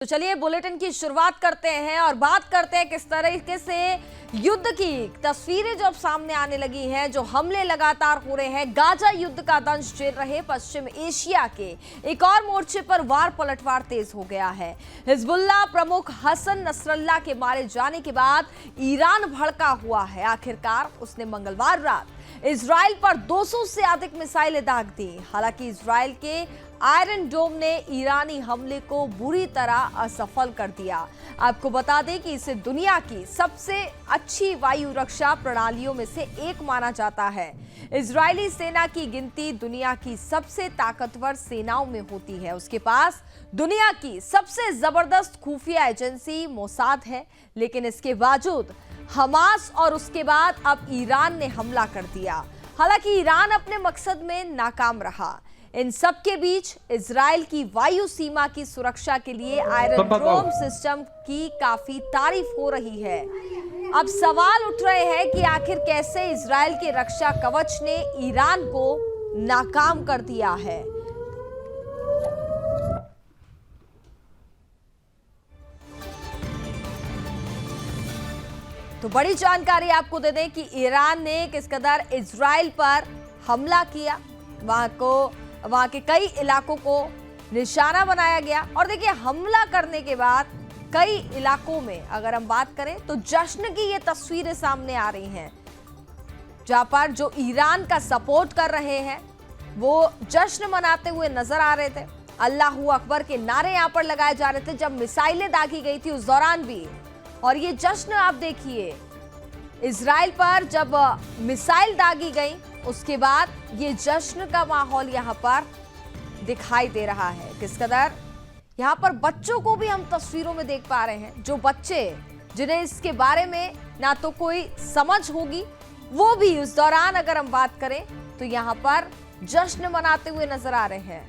तो चलिए बुलेटिन की शुरुआत करते हैं और बात करते हैं किस तरीके से युद्ध की तस्वीरें जब सामने आने लगी हैं, जो हमले लगातार हो रहे हैं। गाजा युद्ध का दंश झेल रहे पश्चिम एशिया के एक और मोर्चे पर वार पलटवार तेज हो गया है। हिजबुल्लाह प्रमुख हसन नसरल्लाह के मारे जाने के बाद ईरान भड़का हुआ है। आखिरकार उसने मंगलवार रात इजराइल पर 200 से अधिक मिसाइलें दाग दी। हालांकि इजराइल के आयरन डोम ने ईरानी हमले को बुरी तरह असफल कर दिया। आपको बता दें कि इसे दुनिया की सबसे अच्छी वायु रक्षा प्रणालियों में से एक माना जाता है। इजरायली सेना की गिनती दुनिया की सबसे ताकतवर सेनाओं में होती है। उसके पास दुनिया की सबसे जबरदस्त खुफिया एजेंसी मोसाद है, लेकिन इसके बावजूद हमास और उसके बाद अब ईरान ने हमला कर दिया। हालांकि ईरान अपने मकसद में नाकाम रहा। इन सब के बीच इजराइल की वायु सीमा की सुरक्षा के लिए आयरन डोम सिस्टम की काफी तारीफ हो रही है। अब सवाल उठ रहे हैं कि आखिर कैसे इजराइल के रक्षा कवच ने ईरान को नाकाम कर दिया है। तो बड़ी जानकारी आपको दे दें कि ईरान ने किस कदर इजराइल पर हमला किया। वहां के कई इलाकों को निशाना बनाया गया और देखिए, हमला करने के बाद कई इलाकों में अगर हम बात करें तो जश्न की ये तस्वीरें सामने आ रही हैं, जहां पर जो ईरान का सपोर्ट कर रहे हैं वो जश्न मनाते हुए नजर आ रहे थे। अल्लाहू अकबर के नारे यहां पर लगाए जा रहे थे जब मिसाइलें दागी गई थी उस दौरान भी। और ये जश्न आप देखिए, इजराइल पर जब मिसाइल दागी गई उसके बाद ये जश्न का माहौल यहाँ पर दिखाई दे रहा है। किस कदर यहाँ पर बच्चों को भी हम तस्वीरों में देख पा रहे हैं। जो बच्चे जिन्हें इसके बारे में ना तो कोई समझ होगी, वो भी उस दौरान अगर हम बात करें तो यहाँ पर जश्न मनाते हुए नजर आ रहे हैं।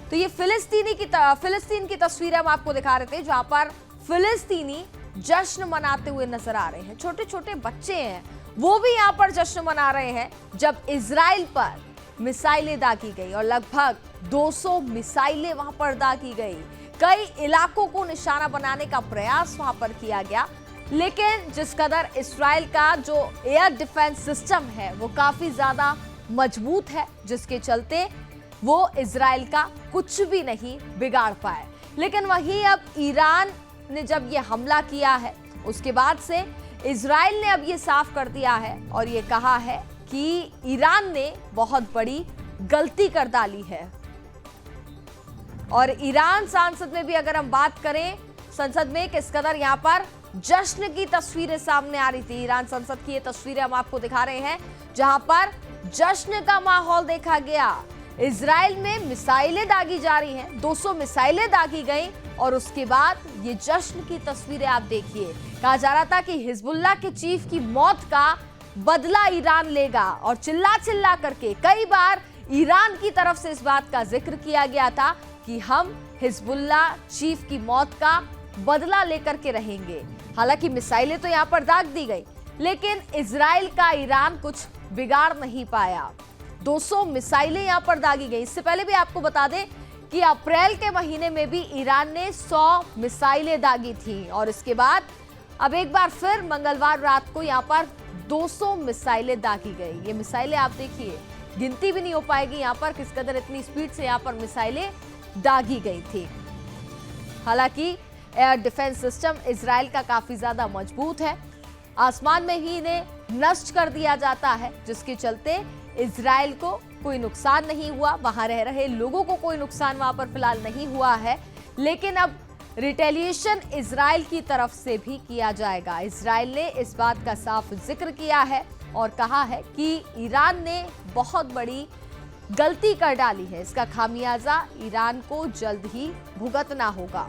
तो ये फिलिस्तीन की तस्वीर हम आपको दिखा रहे थे, जहां पर फिलिस्तीनी जश्न मनाते हुए नजर आ रहे हैं। छोटे छोटे बच्चे हैं, वो भी यहां पर जश्न मना रहे हैं जब इजराइल पर मिसाइलें दागी गई और लगभग 200 मिसाइलें वहां पर दागी गई। कई इलाकों को निशाना बनाने का प्रयास वहां पर किया गया, लेकिन जिस कदर इजराइल का जो एयर डिफेंस सिस्टम है वो काफी ज्यादा मजबूत है, जिसके चलते वो इजराइल का कुछ भी नहीं बिगाड़ पाए। लेकिन वहीं अब ईरान ने जब ये हमला किया है उसके बाद से इजराइल ने अब ये साफ कर दिया है और ये कहा है कि ईरान ने बहुत बड़ी गलती कर डाली है। और ईरान संसद में भी अगर हम बात करें, संसद में किस कदर यहाँ पर जश्न की तस्वीरें सामने आ रही थी। ईरान संसद की ये तस्वीरें हम आपको दिखा रहे हैं जहां पर जश्न का माहौल देखा गया। इजराइल में मिसाइलें दागी जा रही हैं, 200 मिसाइलें दागी गई और उसके बाद ये जश्न की तस्वीरें आप देखिए। कहा जा रहा था कि हिजबुल्लाह के चीफ की मौत का बदला ईरान लेगा और चिल्ला चिल्ला करके कई बार ईरान की तरफ से इस बात का जिक्र किया गया था कि हम हिजबुल्लाह चीफ की मौत का बदला लेकर के रहेंगे। हालांकि मिसाइलें तो यहाँ पर दाग दी गई, लेकिन इजराइल का ईरान कुछ बिगाड़ नहीं पाया। 200 मिसाइलें यहां पर दागी गई। इससे पहले भी आपको बता दें कि अप्रैल के महीने में भी ईरान ने 100 मिसाइलें दागी थी और इसके बाद अब एक बार फिर मंगलवार रात को यहां पर 200 मिसाइलें दागी गई। ये मिसाइलें आप देखिए, गिनती भी नहीं हो पाएगी यहां पर किस कदर इतनी स्पीड से यहां पर मिसाइलें दागी गई थी। हालांकि एयर डिफेंस सिस्टम इजराइल का काफी ज्यादा मजबूत है, आसमान में ही इन्हें नष्ट कर दिया जाता है, जिसके चलते इजराइल को कोई नुकसान नहीं हुआ। वहां रह रहे लोगों को कोई नुकसान वहां पर फिलहाल नहीं हुआ है, लेकिन अब रिटेलिएशन इजराइल की तरफ से भी किया जाएगा। इजराइल ने इस बात का साफ जिक्र किया है और कहा है कि ईरान ने बहुत बड़ी गलती कर डाली है, इसका खामियाजा ईरान को जल्द ही भुगतना होगा।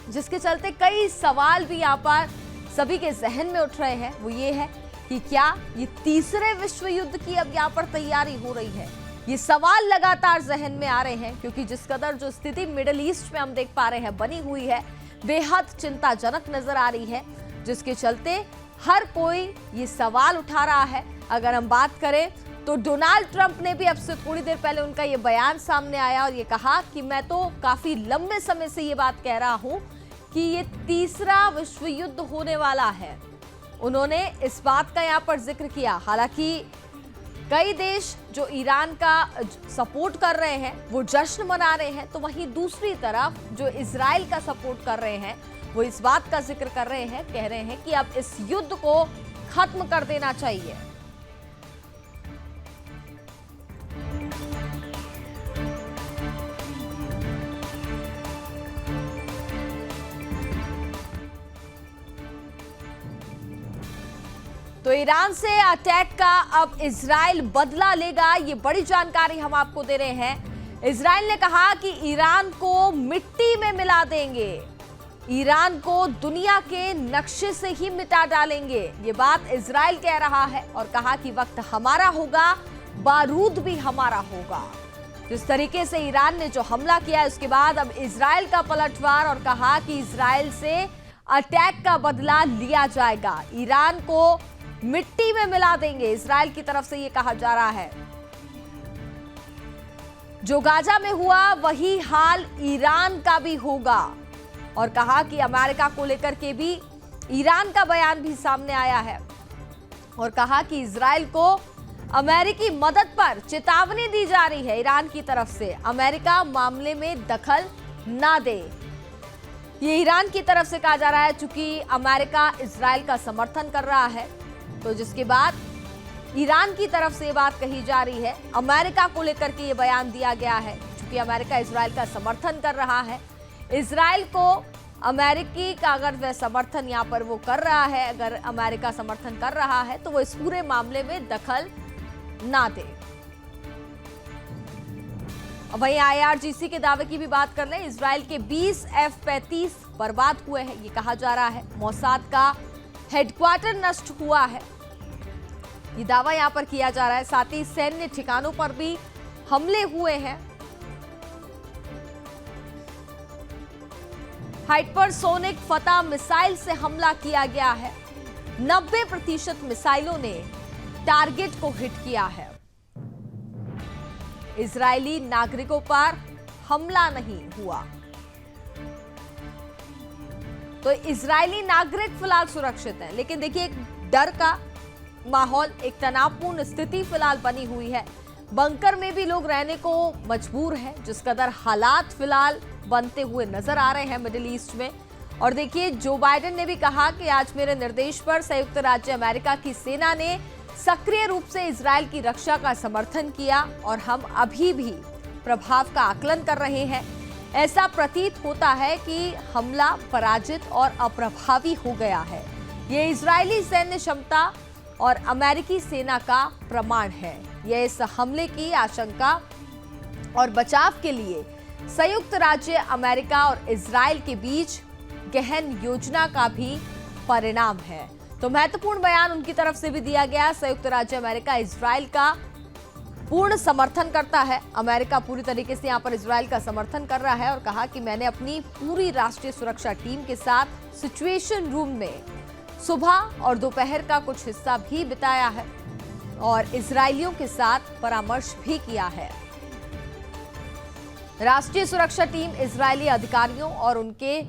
जिसके चलते कई सवाल भी यहाँ पर सभी के जहन में उठ रहे हैं। वो ये है कि क्या ये तीसरे विश्व युद्ध की अब यहाँ पर तैयारी हो रही है। ये सवाल लगातार जहन में आ रहे हैं, क्योंकि जिस कदर जो स्थिति मिडिल ईस्ट में हम देख पा रहे हैं बनी हुई है, बेहद चिंताजनक नजर आ रही है, जिसके चलते हर कोई ये सवाल उठा रहा है। अगर हम बात करें तो डोनाल्ड ट्रंप ने भी अब से थोड़ी देर पहले उनका ये बयान सामने आया और ये कहा कि मैं तो काफी लंबे समय से ये बात कह रहा हूं कि ये तीसरा विश्व युद्ध होने वाला है। उन्होंने इस बात का यहां पर जिक्र किया। हालांकि कई देश जो ईरान का सपोर्ट कर रहे हैं वो जश्न मना रहे हैं, तो वहीं दूसरी तरफ जो इजराइल का सपोर्ट कर रहे हैं वो इस बात का जिक्र कर रहे हैं, कह रहे हैं कि अब इस युद्ध को खत्म कर देना चाहिए। तो ईरान से अटैक का अब इजराइल बदला लेगा, ये बड़ी जानकारी हम आपको दे रहे हैं। इजराइल ने कहा कि ईरान को मिट्टी में मिला देंगे, ईरान को दुनिया के नक्शे से ही मिटा डालेंगे। ये बात इजराइल कह रहा है और कहा कि वक्त हमारा होगा, बारूद भी हमारा होगा। जिस तरीके से ईरान ने जो हमला किया है उसके बाद अब इजराइल का पलटवार और कहा कि इजराइल से अटैक का बदला लिया जाएगा, ईरान को मिट्टी में मिला देंगे। इजराइल की तरफ से यह कहा जा रहा है जो गाजा में हुआ वही हाल ईरान का भी होगा, और कहा कि अमेरिका को लेकर के भी ईरान का बयान भी सामने आया है और कहा कि इजराइल को अमेरिकी मदद पर चेतावनी दी जा रही है ईरान की तरफ से, अमेरिका मामले में दखल ना दे। ये ईरान की तरफ से कहा जा रहा है चूंकि अमेरिका इजराइल का समर्थन कर रहा है, तो जिसके बाद ईरान की तरफ से ये बात कही जा रही है, अमेरिका को लेकर के ये बयान दिया गया है क्योंकि अमेरिका इजराइल का समर्थन कर रहा है। इजराइल को अमेरिकी का अगर वह समर्थन यहाँ पर वो कर रहा है, अगर अमेरिका समर्थन कर रहा है तो वो इस पूरे मामले में दखल ना दे। अब वहीं IRGC के दावे की भी बात कर लें, इजराइल के 20 F-35 बर्बाद हुए हैं, ये कहा जा रहा है। मोसाद का हेडक्वार्टर नष्ट हुआ है, ये दावा यहां पर किया जा रहा है। साथ ही सैन्य ठिकानों पर भी हमले हुए हैं। हाइपरसोनिक फतह मिसाइल से हमला किया गया है, 90% मिसाइलों ने टारगेट को हिट किया है। इजरायली नागरिकों पर हमला नहीं हुआ, तो इजरायली नागरिक फिलहाल सुरक्षित हैं। लेकिन देखिए एक डर का माहौल, एक तनावपूर्ण स्थिति फिलहाल बनी हुई है। बंकर में भी लोग रहने को मजबूर हैं, जिस कदर हालात फिलहाल बनते हुए नजर आ रहे हैं मिडिल ईस्ट में। और देखिए जो बाइडेन ने भी कहा कि आज मेरे निर्देश पर संयुक्त राज्य अमेरिका की सेना ने सक्रिय रूप से इजराइल की रक्षा का समर्थन किया और हम अभी भी प्रभाव का आकलन कर रहे हैं। ऐसा प्रतीत होता है कि हमला पराजित और अप्रभावी हो गया है। ये इजरायली सैन्य क्षमता और अमेरिकी सेना का प्रमाण है। यह इस हमले की आशंका और बचाव के लिए संयुक्त राज्य अमेरिका और इजराइल के बीच गहन योजना का भी परिणाम है। तो महत्वपूर्ण बयान उनकी तरफ से भी दिया गया। संयुक्त राज्य अमेरिका इजराइल का पूर्ण समर्थन करता है। अमेरिका पूरी तरीके से यहां पर इजराइल का समर्थन कर रहा है और कहा कि मैंने अपनी पूरी राष्ट्रीय सुरक्षा टीम के साथ सिचुएशन रूम में सुबह और दोपहर का कुछ हिस्सा भी बिताया है और इजरायलियों के साथ परामर्श भी किया है। राष्ट्रीय सुरक्षा टीम इजरायली अधिकारियों और उनके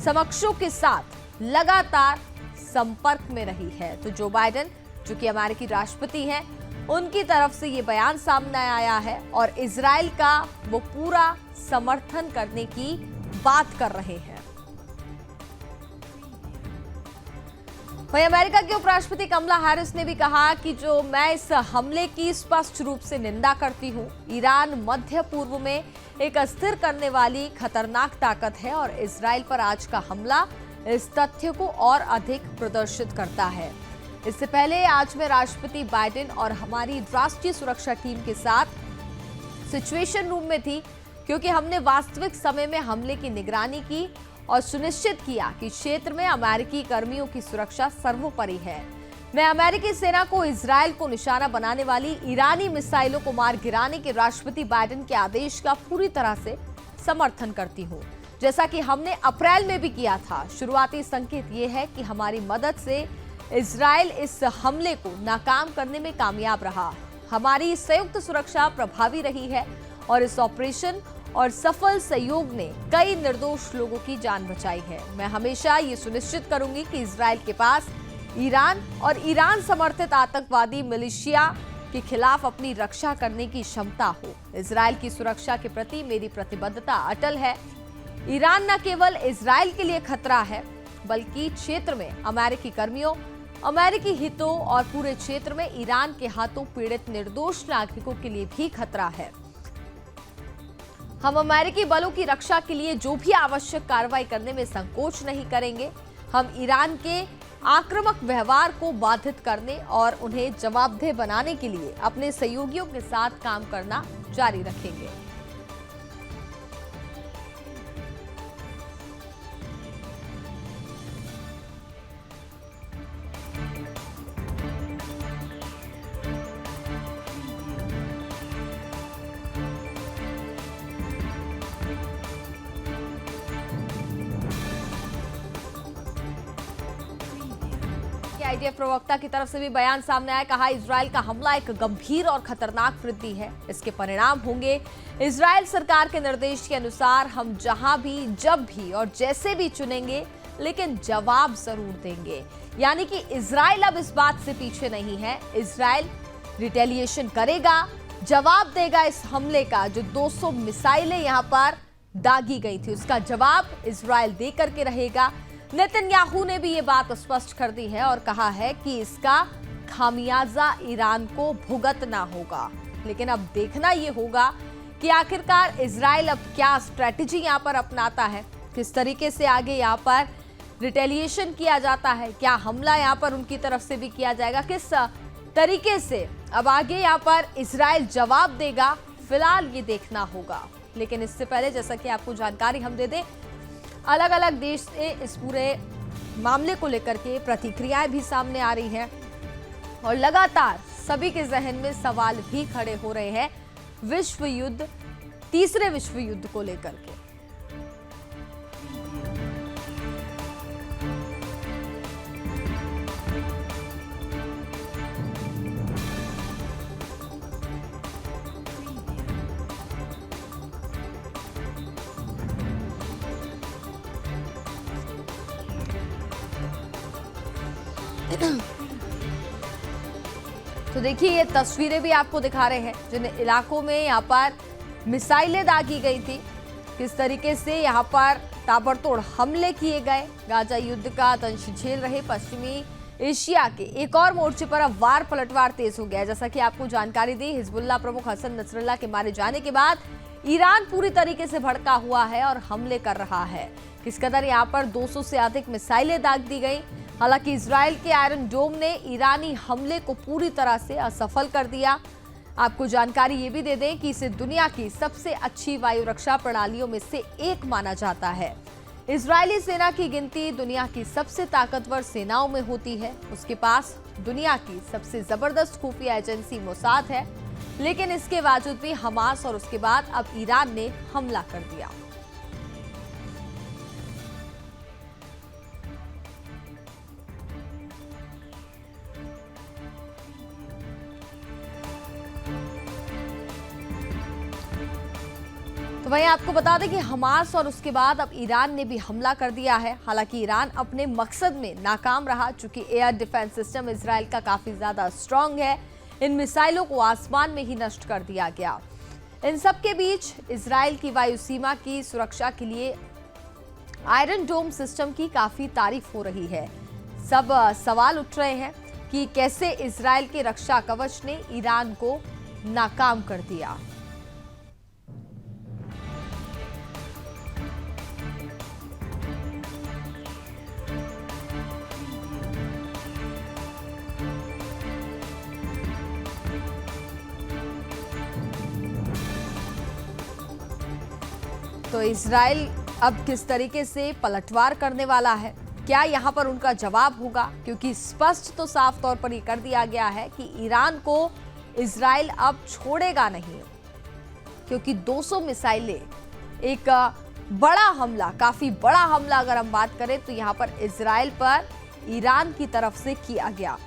समकक्षों के साथ लगातार संपर्क में रही है। तो जो बाइडेन, जो कि अमेरिकी राष्ट्रपति हैं, उनकी तरफ से ये बयान सामने आया है और इजराइल का वो पूरा समर्थन करने की बात कर रहे हैं। वहीं अमेरिका के उपराष्ट्रपति कमला हैरिस ने भी कहा कि जो मैं इस हमले की स्पष्ट रूप से निंदा करती हूं। ईरान मध्य पूर्व में एक अस्थिर करने वाली खतरनाक ताकत है और इजराइल पर आज का हमला इस तथ्य को और अधिक प्रदर्शित करता है। इससे पहले आज मैं राष्ट्रपति बाइडेन और हमारी राष्ट्रीय सुरक्षा टीम के साथ सिचुएशन रूम में थी क्योंकि हमने वास्तविक समय में हमले की निगरानी की और सुनिश्चित किया कि क्षेत्र में अमेरिकी कर्मियों की सुरक्षा सर्वोपरि है। मैं अमेरिकी सेना को इजराइल को निशाना बनाने वाली ईरानी मिसाइलों को मार गिराने के राष्ट्रपति बाइडेन के आदेश का पूरी तरह से समर्थन करती हूं, जैसा कि हमने अप्रैल में भी किया था। शुरुआती संकेत ये है कि हमारी मदद से इजराइल इस हमले को नाकाम करने में कामयाब रहा। हमारी संयुक्त सुरक्षा प्रभावी रही है और इस ऑपरेशन और सफल सहयोग ने कई निर्दोष लोगों की जान बचाई है। मैं हमेशा ये सुनिश्चित करूंगी कि इजराइल के पास ईरान और ईरान समर्थित आतंकवादी मिलिशिया के खिलाफ अपनी रक्षा करने की क्षमता हो। इजराइल की सुरक्षा के प्रति मेरी प्रतिबद्धता अटल है। ईरान न केवल इजराइल के लिए खतरा है, बल्कि क्षेत्र में अमेरिकी कर्मियों, अमेरिकी हितों और पूरे क्षेत्र में ईरान के हाथों पीड़ित निर्दोष नागरिकों के लिए भी खतरा है। हम अमेरिकी बलों की रक्षा के लिए जो भी आवश्यक कार्रवाई करने में संकोच नहीं करेंगे। हम ईरान के आक्रामक व्यवहार को बाधित करने और उन्हें जवाबदेह बनाने के लिए अपने सहयोगियों के साथ काम करना जारी रखेंगे। आईडीएफ प्रवक्ता की तरफ से भी बयान सामने आया। कहा, इजराइल का हमला एक गंभीर और खतरनाक वृद्धि है। इसके परिणाम होंगे। इजराइल सरकार के निर्देश के अनुसार हम जहां भी, जब भी और जैसे भी चुनेंगे, लेकिन जवाब जरूर देंगे। यानी कि इजराइल अब इस बात से पीछे नहीं है। इजराइल रिटेलिएशन करेगा, जवाब देगा इस हमले का। जो 200 मिसाइलें यहां पर दागी गई थी, उसका जवाब इजराइल दे करके रहेगा। नेतन्याहू ने भी ये बात स्पष्ट कर दी है और कहा है कि इसका खामियाजा ईरान को भुगतना होगा। लेकिन अब देखना ये होगा कि आखिरकार इजराइल अब क्या स्ट्रेटेजी यहाँ पर अपनाता है, किस तरीके से आगे यहाँ पर रिटेलिएशन किया जाता है, क्या हमला यहाँ पर उनकी तरफ से भी किया जाएगा, किस तरीके से अब आगे यहाँ पर इजराइल जवाब देगा। फिलहाल ये देखना होगा। लेकिन इससे पहले जैसा कि आपको जानकारी हम दे दें, अलग अलग देश से इस पूरे मामले को लेकर के प्रतिक्रियाएं भी सामने आ रही हैं और लगातार सभी के जहन में सवाल भी खड़े हो रहे हैं विश्व युद्ध, तीसरे विश्व युद्ध को लेकर के। तो देखिए, ये तस्वीरें भी आपको दिखा रहे हैं जिन इलाकों में यहाँ पर मिसाइलें दागी गई थी, किस तरीके से यहाँ पर ताबड़तोड़ हमले किए गए। गाजा युद्ध का दंश झेल रहे पश्चिमी एशिया के एक और मोर्चे पर अब वार पलटवार तेज हो गया है। जैसा कि आपको जानकारी दी, हिजबुल्लाह प्रमुख हसन नसरल्लाह के मारे जाने के बाद ईरान पूरी तरीके से भड़का हुआ है और हमले कर रहा है। किस कदर यहाँ पर 200 से अधिक मिसाइलें दाग दी गई। हालांकि इजराइल के आयरन डोम ने ईरानी हमले को पूरी तरह से असफल कर दिया। आपको जानकारी ये भी दे दें कि इसे दुनिया की सबसे अच्छी वायु रक्षा प्रणालियों में से एक माना जाता है। इजरायली सेना की गिनती दुनिया की सबसे ताकतवर सेनाओं में होती है। उसके पास दुनिया की सबसे जबरदस्त खुफिया एजेंसी मोसाद है। लेकिन इसके बावजूद भी हमास और उसके बाद अब ईरान ने हमला कर दिया। तो वहीं आपको बता दें कि हमास और उसके बाद अब ईरान ने भी हमला कर दिया है। हालांकि ईरान अपने मकसद में नाकाम रहा, चूंकि एयर डिफेंस सिस्टम इजराइल का काफी ज्यादा स्ट्रांग है। इन मिसाइलों को आसमान में ही नष्ट कर दिया गया। इन सब के बीच इजराइल की वायु सीमा की सुरक्षा के लिए आयरन डोम सिस्टम की काफी तारीफ हो रही है। सब सवाल उठ रहे हैं कि कैसे इजराइल के रक्षा कवच ने ईरान को नाकाम कर दिया। तो इजराइल अब किस तरीके से पलटवार करने वाला है, क्या यहां पर उनका जवाब होगा? क्योंकि स्पष्ट तो साफ तौर पर यह कर दिया गया है कि ईरान को इजराइल अब छोड़ेगा नहीं, क्योंकि 200 मिसाइलें, एक बड़ा हमला, काफी बड़ा हमला अगर हम बात करें तो यहां पर इजराइल पर ईरान की तरफ से किया गया।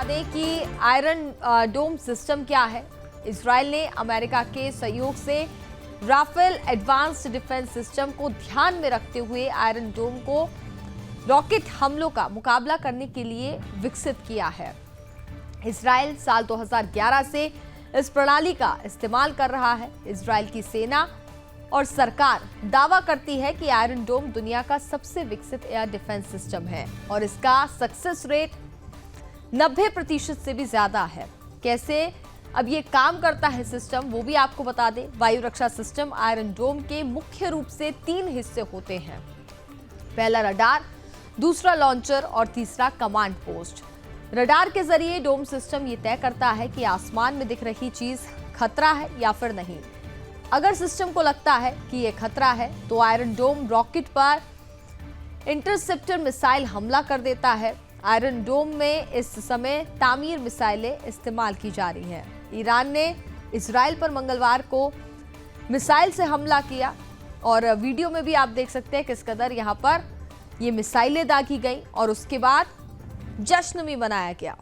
दें कि आयरन डोम सिस्टम क्या है। इजराइल ने अमेरिका के सहयोग से राफेल एडवांस्ड डिफेंस सिस्टम को ध्यान में रखते हुए आयरन डोम को रॉकेट हमलों का मुकाबला करने के लिए विकसित किया है। इजराइल साल 2011 से इस प्रणाली का इस्तेमाल कर रहा है। इजराइल की सेना और सरकार दावा करती है कि आयरन डोम दुनिया का सबसे विकसित एयर डिफेंस सिस्टम है और इसका सक्सेस रेट 90% से भी ज्यादा है। कैसे अब ये काम करता है सिस्टम, वो भी आपको बता दें। वायु रक्षा सिस्टम आयरन डोम के मुख्य रूप से 3 हिस्से होते हैं। पहला रडार, दूसरा लॉन्चर और तीसरा कमांड पोस्ट। रडार के जरिए डोम सिस्टम ये तय करता है कि आसमान में दिख रही चीज खतरा है या फिर नहीं। अगर सिस्टम को लगता है कि यह खतरा है तो आयरन डोम रॉकेट पर इंटरसेप्टर मिसाइल हमला कर देता है। आयरन डोम में इस समय तामीर मिसाइलें इस्तेमाल की जा रही हैं। ईरान ने इजराइल पर मंगलवार को मिसाइल से हमला किया और वीडियो में भी आप देख सकते हैं किस कदर यहां पर ये मिसाइलें दागी गई और उसके बाद जश्न भी मनाया गया।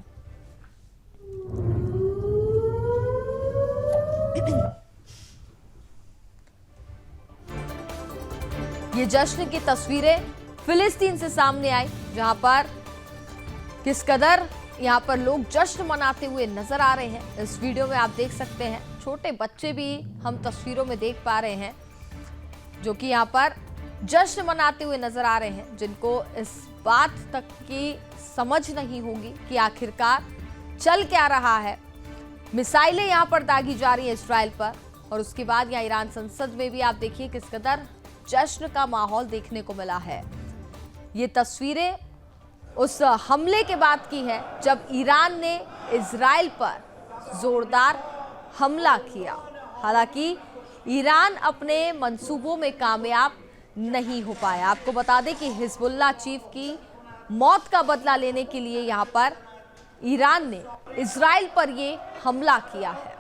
ये जश्न की तस्वीरें फिलिस्तीन से सामने आई, जहां पर किस कदर यहां पर लोग जश्न मनाते हुए नजर आ रहे हैं। इस वीडियो में आप देख सकते हैं छोटे बच्चे भी हम तस्वीरों में देख पा रहे हैं जो कि यहां पर जश्न मनाते हुए नजर आ रहे हैं, जिनको इस बात तक की समझ नहीं होगी कि आखिरकार चल क्या रहा है। मिसाइलें यहां पर दागी जा रही हैं इजराइल पर और उसके बाद यहां ईरान संसद में भी आप देखिए किस कदर जश्न का माहौल देखने को मिला है। ये तस्वीरें उस हमले के बाद की है जब ईरान ने इजराइल पर जोरदार हमला किया। हालांकि ईरान अपने मंसूबों में कामयाब नहीं हो पाया। आपको बता दें कि हिजबुल्लाह चीफ की मौत का बदला लेने के लिए यहां पर ईरान ने इजराइल पर यह हमला किया है।